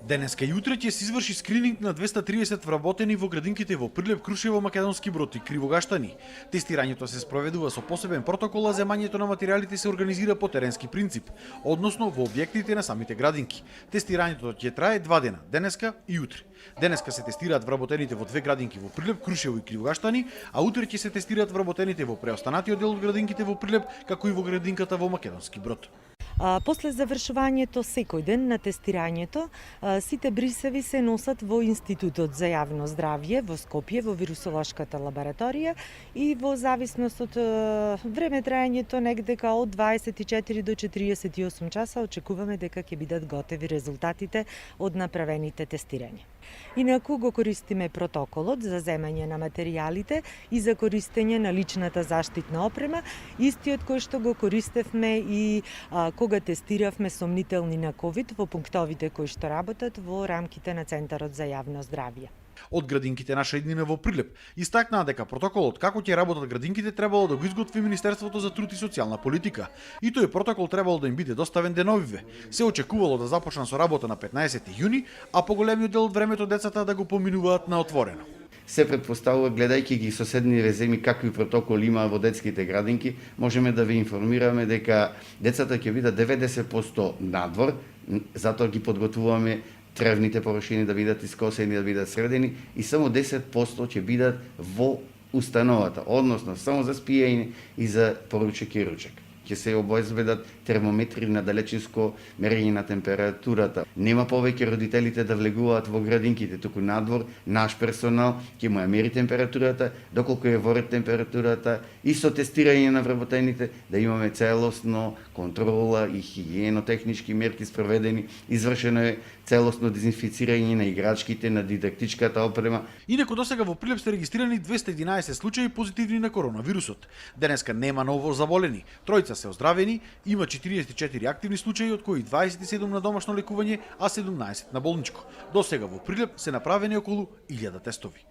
Денеска и утре ќе се изврши скрининг на 230 вработени во градинките во Прилеп, Крушево, Македонски Брод и Кривогаштани. Тестирањето се спроведува со посебен протокол, а земањето на материјалите се организира по теренски принцип, односно во објектите на самите градинки. Тестирањето ќе трае 2 дена, денеска и утре. Денеска се тестираат вработените во 2 градинки во Прилеп, Крушево и Кривогаштани, а утре ќе се тестираат вработените во преостанатиот дел од градинките во Прилеп, како и во градинката во Македонски Брод. После завршувањето секој ден на тестирањето, сите брисеви се носат во Институтот за јавно здравје во Скопје, во вирусолошката лабораторија и во зависност од време траењето негдека од 24 до 48 часа очекуваме дека ќе бидат готови резултатите од направените тестирања. Инаку го користиме протоколот за земање на материјалите и за користење на личната заштитна опрема, истиот кој што го користевме и кога тестиравме сомнителни на ковид во пунктовите кои што работат во рамките на Центарот за јавно здравје. Од градинките наша иднина во Прилеп истакнаа дека протоколот како ќе работат градинките требало да го изготви Министерството за труд и социјална политика и тој протокол требало да им биде доставен деновиве. Се очекувало да започнат со работа на 15 јуни, а поголемиот дел од времето децата да го поминуваат на отворено. Се предпоставува, гледајќи ги соседни реземи какви протоколи има во детските градинки, можеме да ви информираме дека децата ќе бидат 90% надвор, затоа ги подготвуваме тревните површини да бидат искосени, да бидат средени и само 10% ќе бидат во установата, односно само за спиење и за поручек и ручек. Ќе се обезбедат термометри на далечинско мерење на температурата. Нема повеќе родителите да влегуваат во градинките, туку надвор наш персонал ќе му ја мери температурата, доколку е воред температурата и со тестирање на вработените да имаме целосно контрола и хигиено-технички мерки спроведени, извршено е целосно дезинфицирање на играчките, на дидактичката опрема. Инаку досега во Прилеп се регистрирани 211 случаи позитивни на коронавирусот. Денеска нема ново заболени, тројца се оздравени, има 44 активни случаи, од кои 27 на домашно лекување, а 17 на болничко. Досега во Прилеп се направени околу 1000 тестови.